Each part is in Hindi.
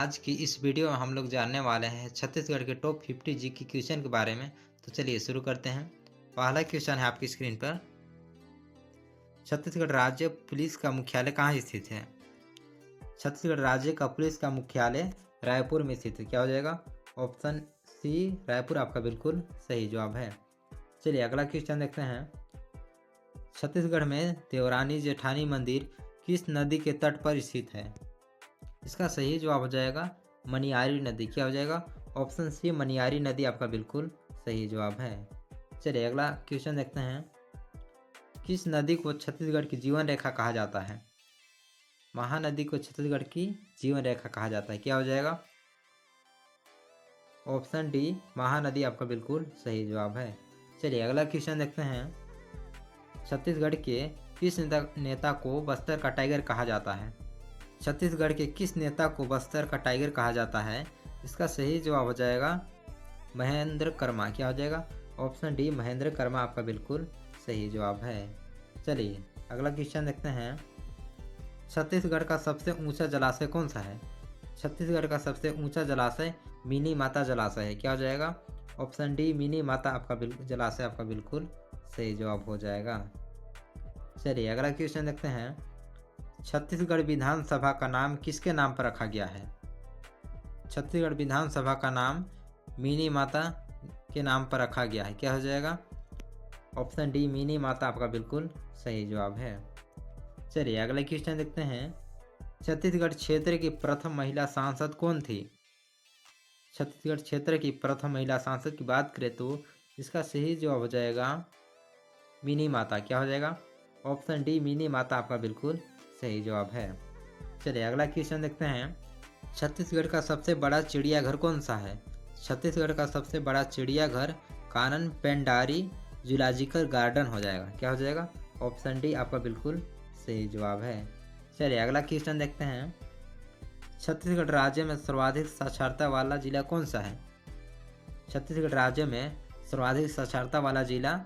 आज की इस वीडियो में हम लोग जानने वाले हैं छत्तीसगढ़ के टॉप 50 जीके क्वेश्चन के बारे में। तो चलिए शुरू करते हैं। पहला क्वेश्चन है आपकी स्क्रीन पर। छत्तीसगढ़ राज्य पुलिस का मुख्यालय कहाँ स्थित है? छत्तीसगढ़ राज्य का पुलिस का मुख्यालय रायपुर में स्थित है। क्या हो जाएगा? ऑप्शन सी रायपुर आपका बिल्कुल सही जवाब है। चलिए अगला क्वेश्चन देखते हैं। छत्तीसगढ़ में देवरानी जेठानी मंदिर किस नदी के तट पर स्थित है? इसका सही जवाब हो जाएगा मनियारी नदी। क्या हो जाएगा? ऑप्शन सी मनियारी नदी आपका बिल्कुल सही जवाब है। चलिए अगला क्वेश्चन देखते हैं। किस नदी को छत्तीसगढ़ की जीवन रेखा कहा जाता है? महानदी को छत्तीसगढ़ की जीवन रेखा कहा जाता है। क्या हो जाएगा? ऑप्शन डी महानदी आपका बिल्कुल सही जवाब है। चलिए अगला क्वेश्चन देखते हैं। छत्तीसगढ़ के किस नेता को बस्तर का टाइगर कहा जाता है? छत्तीसगढ़ के किस नेता को बस्तर का टाइगर कहा जाता है? इसका सही जवाब हो जाएगा महेंद्र कर्मा। क्या हो जाएगा? ऑप्शन डी महेंद्र कर्मा आपका बिल्कुल सही जवाब है। चलिए अगला क्वेश्चन देखते हैं। छत्तीसगढ़ का सबसे ऊंचा जलाशय कौन सा है? छत्तीसगढ़ का सबसे ऊंचा जलाशय मिनी माता जलाशय है। क्या हो जाएगा? ऑप्शन डी मिनी माता आपका जलाशय आपका बिल्कुल सही जवाब हो जाएगा। चलिए अगला क्वेश्चन देखते हैं। छत्तीसगढ़ विधानसभा का नाम किसके नाम पर रखा गया है? छत्तीसगढ़ विधानसभा का नाम मिनी माता के नाम पर रखा गया है। क्या हो जाएगा? ऑप्शन डी मिनी माता आपका बिल्कुल सही जवाब है। चलिए अगला क्वेश्चन देखते हैं। छत्तीसगढ़ क्षेत्र की प्रथम महिला सांसद कौन थी? छत्तीसगढ़ क्षेत्र की प्रथम महिला सांसद की बात करें तो इसका सही जवाब हो जाएगा मिनी माता। क्या हो जाएगा? ऑप्शन डी मिनी माता आपका बिल्कुल सही जवाब है। चलिए अगला क्वेश्चन देखते हैं। छत्तीसगढ़ का सबसे बड़ा चिड़ियाघर कौन सा है? छत्तीसगढ़ का सबसे बड़ा चिड़ियाघर कानन पेंडारी जूलॉजिकल गार्डन हो जाएगा। क्या हो जाएगा? ऑप्शन डी आपका बिल्कुल सही जवाब है। चलिए अगला क्वेश्चन देखते हैं। छत्तीसगढ़ राज्य में सर्वाधिक साक्षरता वाला जिला कौन सा है? छत्तीसगढ़ राज्य में सर्वाधिक साक्षरता वाला जिला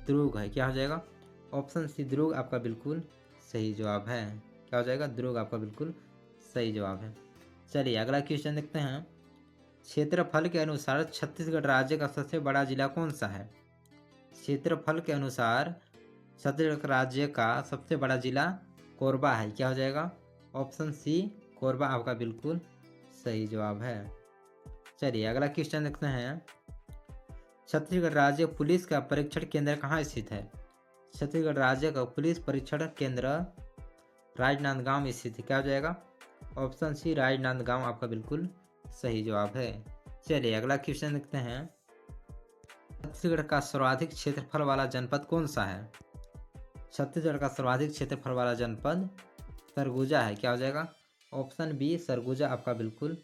दुर्ग है। क्या हो जाएगा? ऑप्शन सी दुर्ग आपका बिल्कुल सही जवाब है। क्या हो जाएगा? दुर्ग आपका बिल्कुल सही जवाब है। चलिए अगला क्वेश्चन देखते हैं। क्षेत्रफल के अनुसार छत्तीसगढ़ राज्य का सबसे बड़ा जिला कौन सा है? क्षेत्रफल के अनुसार छत्तीसगढ़ राज्य का सबसे बड़ा जिला कोरबा है। क्या हो जाएगा? ऑप्शन सी कोरबा आपका बिल्कुल सही जवाब है। चलिए अगला क्वेश्चन देखते हैं। छत्तीसगढ़ राज्य पुलिस का परीक्षण केंद्र कहाँ स्थित है? छत्तीसगढ़ राज्य का पुलिस परीक्षण केंद्र राजनांदगांव में स्थित है। क्या हो जाएगा? ऑप्शन सी राजनांदगांव आपका बिल्कुल सही जवाब है। चलिए अगला क्वेश्चन देखते हैं। छत्तीसगढ़ का सर्वाधिक क्षेत्रफल वाला जनपद कौन सा है? छत्तीसगढ़ का सर्वाधिक क्षेत्रफल वाला जनपद सरगुजा है। क्या हो जाएगा? ऑप्शन बी सरगुजा आपका बिल्कुल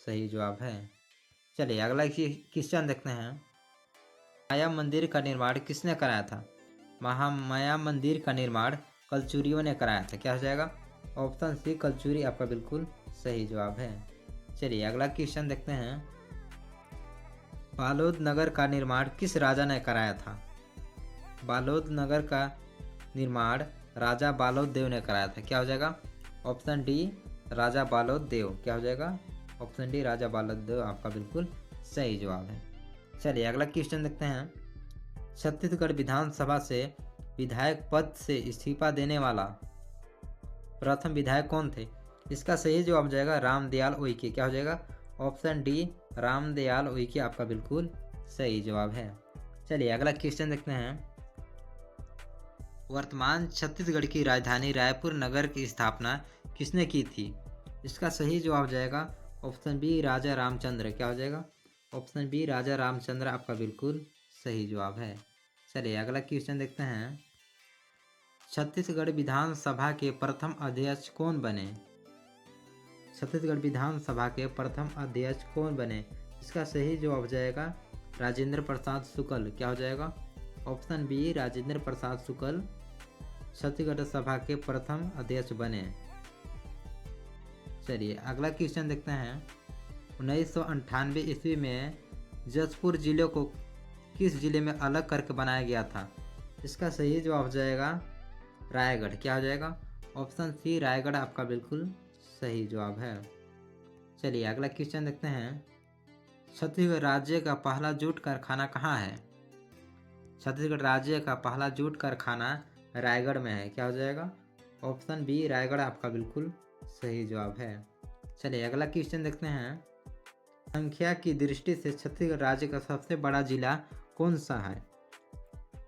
सही जवाब है। चलिए अगला क्वेश्चन देखते हैं। माया मंदिर का निर्माण किसने कराया था? महामाया मंदिर का निर्माण कलचुरियों ने कराया था। क्या हो जाएगा? ऑप्शन सी कलचुरी आपका बिल्कुल सही जवाब है। चलिए अगला क्वेश्चन देखते हैं। बालोद नगर का निर्माण किस राजा ने कराया था? बालोद नगर का निर्माण राजा बालोद देव ने कराया था। क्या हो जाएगा? ऑप्शन डी राजा बालोद देव। क्या हो जाएगा? ऑप्शन डी राजा बालोद देव आपका बिल्कुल सही जवाब है। चलिए अगला क्वेश्चन देखते हैं। छत्तीसगढ़ विधानसभा से विधायक पद से इस्तीफा देने वाला प्रथम विधायक कौन थे? इसका सही जवाब हो जाएगा रामदयाल उइके। क्या हो जाएगा? ऑप्शन डी रामदयाल उइके आपका बिल्कुल सही जवाब है। चलिए अगला क्वेश्चन देखते हैं। वर्तमान छत्तीसगढ़ की राजधानी रायपुर नगर की स्थापना किसने की थी? इसका सही जवाब हो जाएगा ऑप्शन बी राजा रामचंद्र। क्या हो जाएगा? ऑप्शन बी राजा रामचंद्र आपका बिल्कुल सही जवाब है। चलिए अगला क्वेश्चन देखते हैं। छत्तीसगढ़ विधानसभा के प्रथम अध्यक्ष कौन बने? छत्तीसगढ़ विधानसभा के प्रथम अध्यक्ष कौन बने? इसका सही जवाब हो जाएगा राजेंद्र प्रसाद शुक्ल। क्या हो जाएगा? ऑप्शन बी राजेंद्र प्रसाद शुक्ल छत्तीसगढ़ सभा के प्रथम अध्यक्ष बने। चलिए अगला क्वेश्चन देखते हैं। 1998 ईस्वी में जशपुर जिले को किस जिले में अलग करके बनाया गया था? इसका सही जवाब हो जाएगा रायगढ़। क्या हो जाएगा? ऑप्शन सी रायगढ़ आपका बिल्कुल सही जवाब है। चलिए अगला क्वेश्चन देखते हैं। छत्तीसगढ़ राज्य का पहला जूट कारखाना कहाँ है? छत्तीसगढ़ राज्य का पहला जूट कारखाना रायगढ़ में है। क्या हो जाएगा? ऑप्शन बी रायगढ़ आपका बिल्कुल सही जवाब है। चलिए अगला क्वेश्चन देखते हैं। संख्या की दृष्टि से छत्तीसगढ़ राज्य का सबसे बड़ा जिला कौन सा है?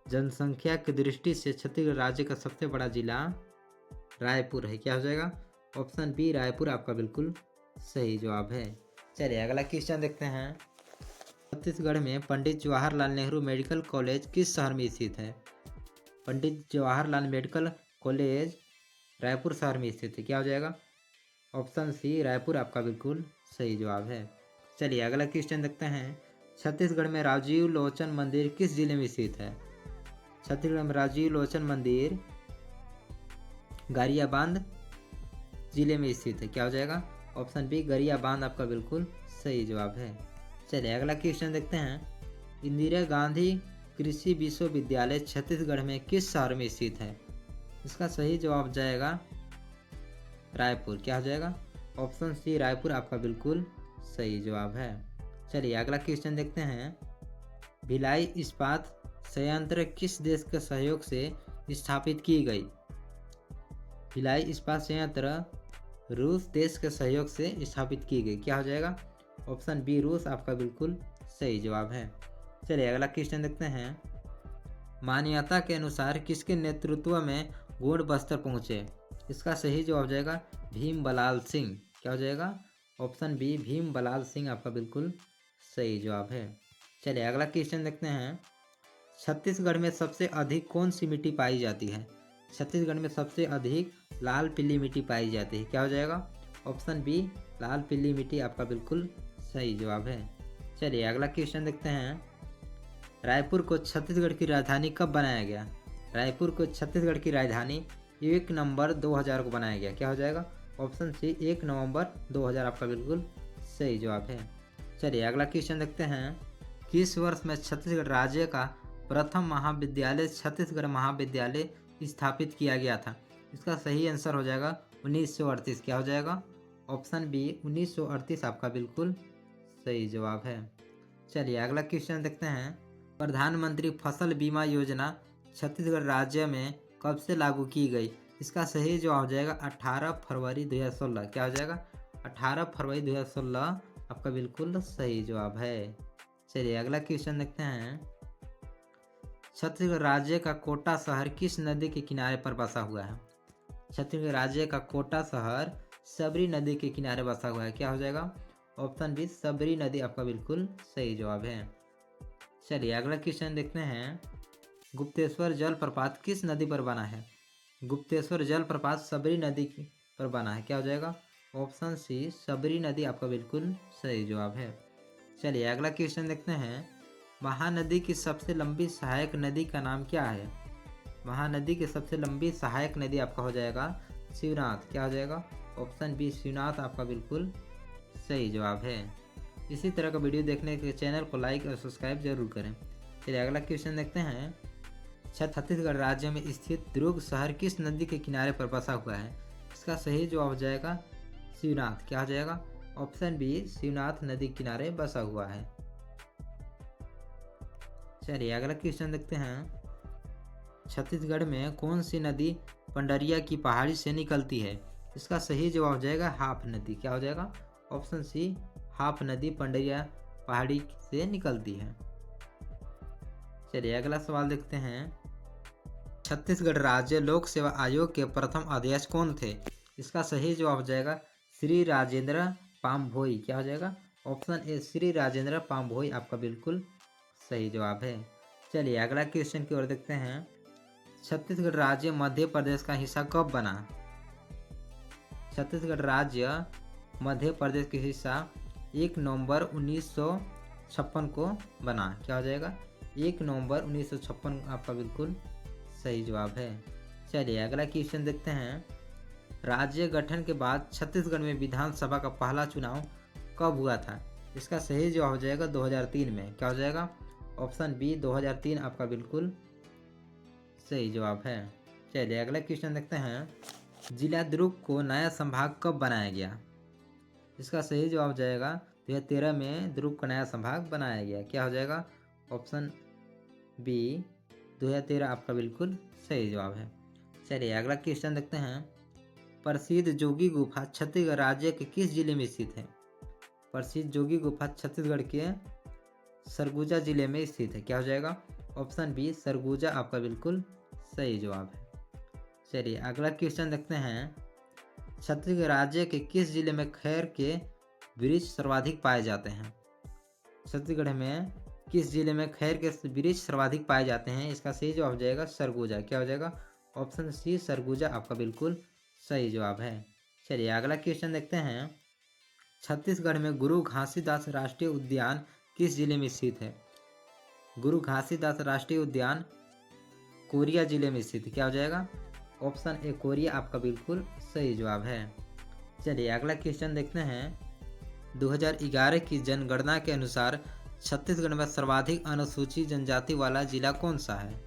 जनसंख्या की दृष्टि से छत्तीसगढ़ राज्य का सबसे बड़ा जिला रायपुर है। क्या हो जाएगा? ऑप्शन बी रायपुर आपका बिल्कुल सही जवाब है। चलिए अगला क्वेश्चन देखते हैं। छत्तीसगढ़ में पंडित जवाहरलाल नेहरू मेडिकल कॉलेज किस शहर में स्थित है? पंडित जवाहरलाल मेडिकल कॉलेज रायपुर शहर में स्थित है। क्या हो जाएगा? ऑप्शन सी रायपुर आपका बिल्कुल सही जवाब है। चलिए अगला क्वेश्चन देखते हैं। छत्तीसगढ़ में राजीव लोचन मंदिर किस जिले में स्थित है? छत्तीसगढ़ में राजीव लोचन मंदिर गरियाबंद जिले में स्थित है। क्या हो जाएगा? ऑप्शन बी गरियाबंद आपका बिल्कुल सही जवाब है। चलिए अगला क्वेश्चन देखते हैं। इंदिरा गांधी कृषि विश्वविद्यालय छत्तीसगढ़ में किस शहर में स्थित है? इसका सही जवाब जाएगा रायपुर। क्या हो जाएगा? ऑप्शन सी रायपुर आपका बिल्कुल सही जवाब है। चलिए अगला क्वेश्चन देखते हैं। भिलाई इस्पात संयंत्र किस देश के सहयोग से स्थापित की गई? भिलाई इस्पात संयंत्र रूस देश के सहयोग से स्थापित की गई। क्या हो जाएगा? ऑप्शन बी रूस आपका बिल्कुल सही जवाब है। चलिए अगला क्वेश्चन देखते हैं। मान्यता के अनुसार किसके नेतृत्व में गोंड बस्तर पहुंचे? इसका सही जवाब जाएगा भीम बलाल सिंह। क्या हो जाएगा? ऑप्शन बी भीम बलाल सिंह आपका बिल्कुल सही जवाब है। चलिए अगला क्वेश्चन देखते हैं। छत्तीसगढ़ में सबसे अधिक कौन सी मिट्टी पाई जाती है? छत्तीसगढ़ में सबसे अधिक लाल पीली मिट्टी पाई जाती है। क्या हो जाएगा? ऑप्शन बी लाल पीली मिट्टी आपका बिल्कुल सही जवाब है। चलिए अगला क्वेश्चन देखते हैं। रायपुर को छत्तीसगढ़ की राजधानी कब बनाया गया? रायपुर को छत्तीसगढ़ की राजधानी 1 नवंबर 2000 को बनाया गया। क्या हो जाएगा? ऑप्शन सी 1 नवंबर 2000 आपका बिल्कुल सही जवाब है। चलिए अगला क्वेश्चन देखते हैं। किस वर्ष में छत्तीसगढ़ राज्य का प्रथम महाविद्यालय छत्तीसगढ़ महाविद्यालय स्थापित किया गया था? इसका सही आंसर हो जाएगा 1938। क्या हो जाएगा? ऑप्शन बी 1938 आपका बिल्कुल सही जवाब है। चलिए अगला क्वेश्चन देखते हैं। प्रधानमंत्री फसल बीमा योजना छत्तीसगढ़ राज्य में कब से लागू की गई? इसका सही जवाब हो जाएगा 18 फरवरी 2016। क्या हो जाएगा? 18 फरवरी 2016 आपका बिल्कुल सही जवाब है। चलिए अगला क्वेश्चन देखते हैं। छत्तीसगढ़ राज्य का कोटा शहर किस नदी के किनारे पर बसा हुआ है? छत्तीसगढ़ राज्य का कोटा शहर सबरी नदी के किनारे बसा हुआ है। क्या हो जाएगा? ऑप्शन बी सबरी नदी आपका बिल्कुल सही जवाब है। चलिए अगला क्वेश्चन देखते हैं। गुप्तेश्वर जलप्रपात किस नदी पर बना है? गुप्तेश्वर जलप्रपात सबरी नदी पर बना है। क्या हो जाएगा? ऑप्शन सी सबरी नदी आपका बिल्कुल सही जवाब है। चलिए अगला क्वेश्चन देखते हैं। महानदी की सबसे लंबी सहायक नदी का नाम क्या है? महानदी की सबसे लंबी सहायक नदी आपका हो जाएगा शिवनाथ। क्या हो जाएगा? ऑप्शन बी शिवनाथ आपका बिल्कुल सही जवाब है। इसी तरह का वीडियो देखने के चैनल को लाइक और सब्सक्राइब जरूर करें। चलिए अगला क्वेश्चन देखते हैं। छत्तीसगढ़ राज्य में स्थित दुर्ग शहर किस नदी के किनारे पर बसा हुआ है? इसका सही जवाब हो जाएगा शिवनाथ। क्या हो जाएगा? ऑप्शन बी शिवनाथ नदी किनारे बसा हुआ है। चलिए अगला क्वेश्चन देखते हैं। छत्तीसगढ़ में कौन सी नदी पंडरिया की पहाड़ी से निकलती है? इसका सही जवाब हो जाएगा हाफ नदी। क्या हो जाएगा? ऑप्शन सी हाफ नदी पंडरिया पहाड़ी से निकलती है। चलिए अगला सवाल देखते हैं। छत्तीसगढ़ राज्य लोक सेवा आयोग के प्रथम अध्यक्ष कौन थे? इसका सही जवाब हो जाएगा श्री राजेंद्र पामभोई। क्या हो जाएगा? ऑप्शन ए श्री राजेंद्र पामभोई आपका बिल्कुल सही जवाब है। चलिए अगला क्वेश्चन की ओर देखते हैं। छत्तीसगढ़ राज्य मध्य प्रदेश का हिस्सा कब बना? छत्तीसगढ़ राज्य मध्य प्रदेश का हिस्सा 1 नवंबर 1956 को बना। क्या हो जाएगा? 1 नवंबर 1956 आपका बिल्कुल सही जवाब है। चलिए अगला क्वेश्चन देखते हैं। राज्य गठन के बाद छत्तीसगढ़ में विधानसभा का पहला चुनाव कब हुआ था? इसका सही जवाब हो जाएगा 2003 में। क्या हो जाएगा? ऑप्शन बी 2003 आपका बिल्कुल सही जवाब है। चलिए अगला क्वेश्चन देखते हैं। जिला दुर्ग को नया संभाग कब बनाया गया? इसका सही जवाब हो जाएगा 2013 में ध्रुव का नया संभाग बनाया गया। क्या हो जाएगा? ऑप्शन बी 2013 आपका बिल्कुल सही जवाब है। चलिए अगला क्वेश्चन देखते हैं। प्रसिद्ध जोगी गुफा छत्तीसगढ़ राज्य के किस जिले में स्थित है? प्रसिद्ध जोगी गुफा छत्तीसगढ़ के सरगुजा जिले में स्थित है। क्या हो जाएगा? ऑप्शन बी सरगुजा आपका बिल्कुल सही जवाब है। चलिए अगला क्वेश्चन देखते हैं। छत्तीसगढ़ राज्य के किस जिले में खैर के वृक्ष सर्वाधिक पाए जाते हैं? छत्तीसगढ़ में किस जिले में खैर के वृक्ष सर्वाधिक पाए जाते हैं? इसका सही जवाब हो जाएगा सरगुजा। क्या हो जाएगा? ऑप्शन सी सरगुजा आपका बिल्कुल सही जवाब है। चलिए अगला क्वेश्चन देखते हैं। छत्तीसगढ़ में गुरु घासीदास राष्ट्रीय उद्यान किस जिले में स्थित है? गुरु घासीदास राष्ट्रीय उद्यान कोरिया जिले में स्थित है। क्या हो जाएगा? ऑप्शन ए कोरिया आपका बिल्कुल सही जवाब है। चलिए अगला क्वेश्चन देखते हैं। 2011 की जनगणना के अनुसार छत्तीसगढ़ में सर्वाधिक अनुसूचित जनजाति वाला जिला कौन सा है?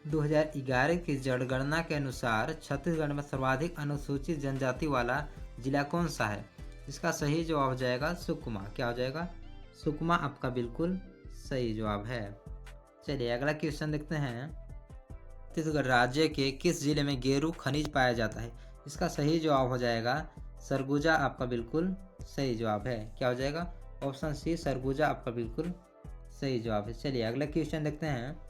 2011 की जनगणना के अनुसार छत्तीसगढ़ में सर्वाधिक अनुसूचित जनजाति वाला जिला कौन सा है? इसका सही जवाब हो जाएगा सुकमा। क्या हो जाएगा? सुकमा आपका बिल्कुल सही जवाब है। चलिए अगला क्वेश्चन देखते हैं। छत्तीसगढ़ राज्य के किस जिले में गेरू खनिज पाया जाता है? इसका सही जवाब हो जाएगा सरगुजा आपका बिल्कुल सही जवाब है। क्या हो जाएगा? ऑप्शन सी सरगुजा आपका बिल्कुल सही जवाब है। चलिए अगला क्वेश्चन देखते हैं।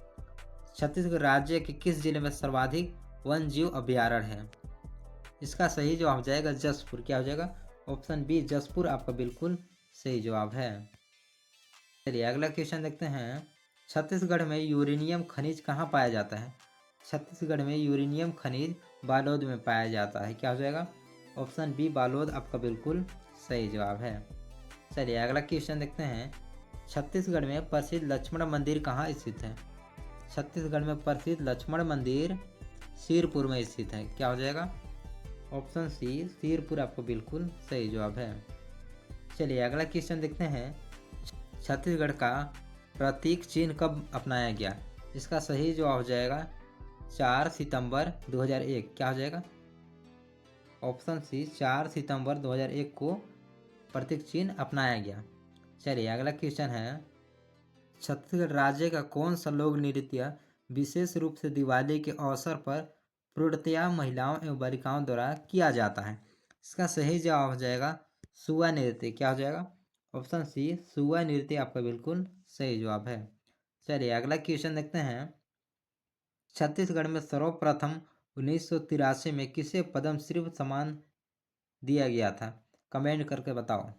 छत्तीसगढ़ राज्य के किस जिले में सर्वाधिक वन जीव अभ्यारण्य है? इसका सही जवाब हो जाएगा जसपुर। क्या हो जाएगा? ऑप्शन बी जसपुर आपका बिल्कुल सही जवाब है। चलिए अगला क्वेश्चन देखते हैं। छत्तीसगढ़ में यूरेनियम खनिज कहाँ पाया जाता है? छत्तीसगढ़ में यूरेनियम खनिज बालोद में पाया जाता है। क्या हो जाएगा? ऑप्शन बी बालोद आपका बिल्कुल सही जवाब है। चलिए अगला क्वेश्चन देखते हैं। छत्तीसगढ़ में प्रसिद्ध लक्ष्मण मंदिर कहाँ स्थित है? छत्तीसगढ़ में प्रसिद्ध लक्ष्मण मंदिर सिरपुर में स्थित है। क्या हो जाएगा? ऑप्शन सी सिरपुर आपको बिल्कुल सही जवाब है। चलिए अगला क्वेश्चन देखते हैं। छत्तीसगढ़ का प्रतीक चिन्ह कब अपनाया गया? इसका सही जवाब हो जाएगा 4 सितंबर 2001। क्या हो जाएगा? ऑप्शन सी 4 सितंबर 2001 को प्रतीक चिन्ह अपनाया गया। चलिए अगला क्वेश्चन है। छत्तीसगढ़ राज्य का कौन सा लोक नृत्य विशेष रूप से दिवाली के अवसर पर पूर्णतया महिलाओं एवं बालिकाओं द्वारा किया जाता है? इसका सही जवाब हो जाएगा सुआ नृत्य। क्या हो जाएगा? ऑप्शन सी सुआ नृत्य आपका बिल्कुल सही जवाब है। चलिए अगला क्वेश्चन देखते हैं। छत्तीसगढ़ में सर्वप्रथम 1983 में किसे पद्मश्री सम्मान दिया गया था? कमेंट करके बताओ।